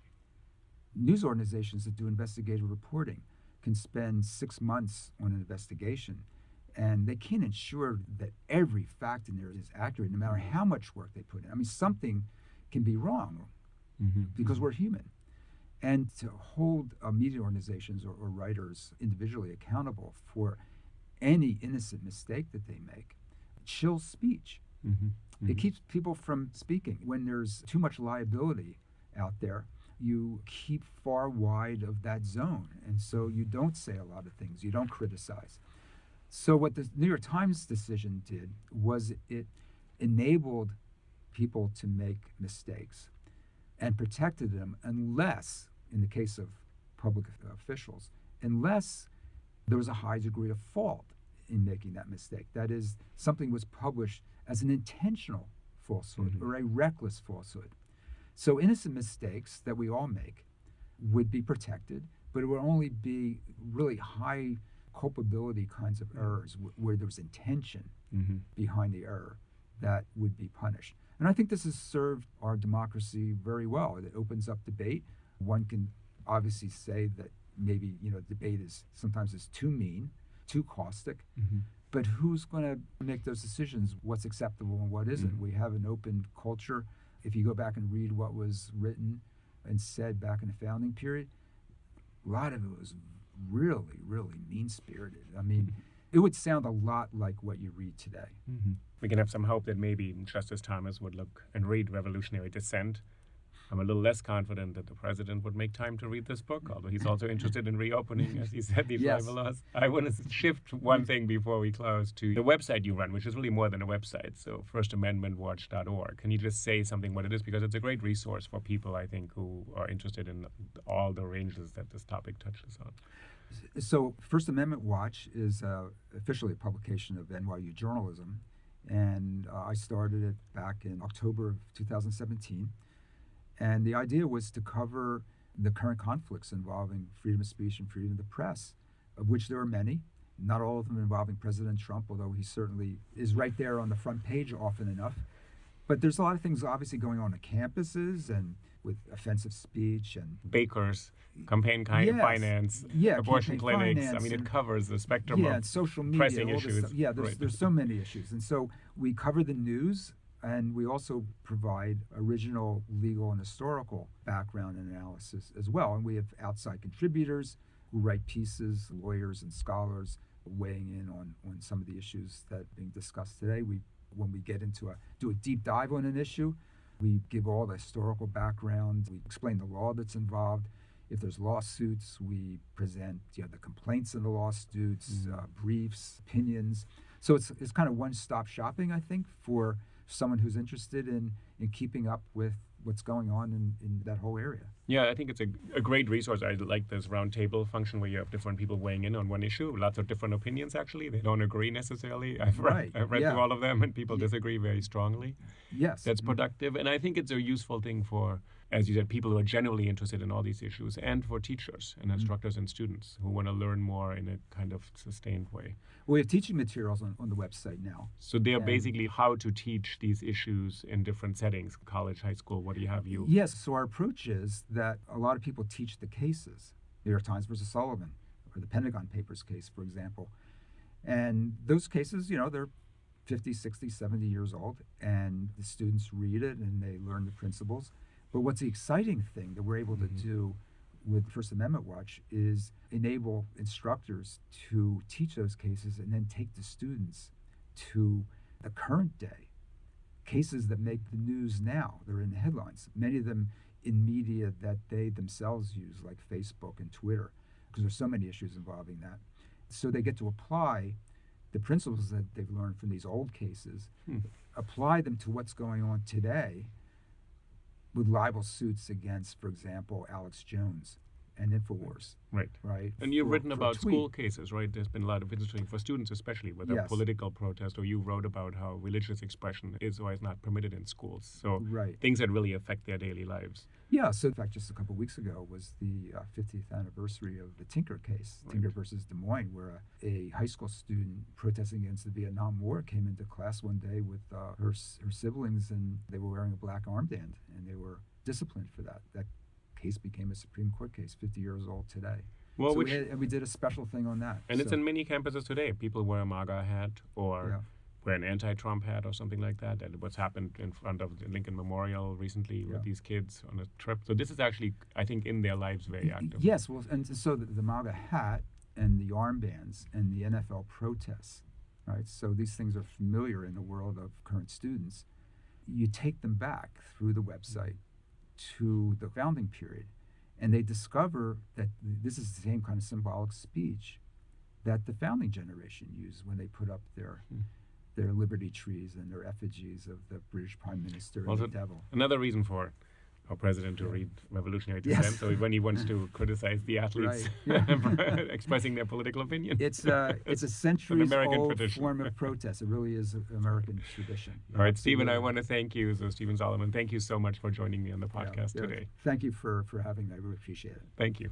News organizations that do investigative reporting can spend 6 months on an investigation, and they can't ensure that every fact in there is accurate, no matter how much work they put in. I mean, something can be wrong because we're human. And to hold media organizations or writers individually accountable for any innocent mistake that they make chills speech. It keeps people from speaking. When there's too much liability out there, you keep far wide of that zone. And so you don't say a lot of things. You don't criticize. So what the New York Times decision did was it enabled people to make mistakes and protected them unless, in the case of public officials, unless there was a high degree of fault in making that mistake. That is, something was published as an intentional falsehood or a reckless falsehood. So innocent mistakes that we all make would be protected, but it would only be really high culpability kinds of errors where there was intention behind the error that would be punished. And I think this has served our democracy very well. It opens up debate. One can obviously say that maybe debate is sometimes too mean, too caustic, But who's going to make those decisions? What's acceptable and what isn't? We have an open culture. If you go back and read what was written and said back in the founding period, a lot of it was really, really mean-spirited. I mean, it would sound a lot like what you read today. We can have some hope that maybe Justice Thomas would look and read Revolutionary Dissent. I'm a little less confident that the president would make time to read this book, although he's also interested in reopening, as he said, these libel laws. I want to shift one thing before we close to the website you run, which is really more than a website, so firstamendmentwatch.org. Can you just say something what it is? Because it's a great resource for people, I think, who are interested in all the ranges that this topic touches on. So First Amendment Watch is officially a publication of NYU journalism, and I started it back in October of 2017. And the idea was to cover the current conflicts involving freedom of speech and freedom of the press, of which there are many, not all of them involving President Trump, although he certainly is right there on the front page often enough. But there's a lot of things obviously going on campuses and with offensive speech and bakers, campaign finance, abortion clinics. I mean, it covers the spectrum of social media, pressing issues. There's so many issues. And so we cover the news, and we also provide original legal and historical background and analysis as well. And we have outside contributors who write pieces, lawyers and scholars weighing in on some of the issues that are being discussed today. When we get into do a deep dive on an issue, we give all the historical background. We explain the law that's involved. If there's lawsuits, we present the complaints of the lawsuits, briefs, opinions. So it's kind of one-stop shopping, I think, for someone who's interested in keeping up with what's going on in that whole area. Yeah, I think it's a great resource. I like this round table function where you have different people weighing in on one issue, lots of different opinions, actually. They don't agree necessarily. I've read through all of them, and people disagree very strongly. Yes. That's productive. And I think it's a useful thing for, as you said, people who are genuinely interested in all these issues, and for teachers and instructors and students who want to learn more in a kind of sustained way. We have teaching materials on the website now. So they are basically how to teach these issues in different settings, college, high school, what do you have? Yes, so our approach is that a lot of people teach the cases, New York Times versus Sullivan, or the Pentagon Papers case, for example. And those cases, they're 50, 60, 70 years old, and the students read it and they learn the principles. But what's the exciting thing that we're able to do with First Amendment Watch is enable instructors to teach those cases and then take the students to the current day, cases that make the news now. They're in the headlines, many of them in media that they themselves use, like Facebook and Twitter, because there's so many issues involving that. So they get to apply the principles that they've learned from these old cases, apply them to what's going on today, with libel suits against, for example, Alex Jones and InfoWars. Right. And you've written about school cases, right? There's been a lot of interesting for students, especially with a political protest, or you wrote about how religious expression is or is not permitted in schools. So things that really affect their daily lives. Yeah. So in fact, just a couple of weeks ago was the 50th anniversary of the Tinker case, Tinker versus Des Moines, where a high school student protesting against the Vietnam War came into class one day with her siblings, and they were wearing a black armband, and they were disciplined for that. That case became a Supreme Court case 50 years old today. Well, so we did a special thing on that. And it's in many campuses today. People wear a MAGA hat or wear an anti-Trump hat or something like that. And what's happened in front of the Lincoln Memorial recently with these kids on a trip. So this is actually, I think, in their lives very active. Yes, well, and so the MAGA hat and the armbands and the NFL protests, right? So these things are familiar in the world of current students. You take them back through the website to the founding period, and they discover that this is the same kind of symbolic speech that the founding generation used when they put up their liberty trees and their effigies of the British Prime Minister and the devil. Another reason for our president to read Revolutionary Dissent, so when he wants to criticize the athletes expressing their political opinion. It's a centuries-old form of protest. It really is an American tradition. All right, Stephen, I want to thank you. So Stephen Solomon, thank you so much for joining me on the podcast today. Thank you for having me. I really appreciate it. Thank you.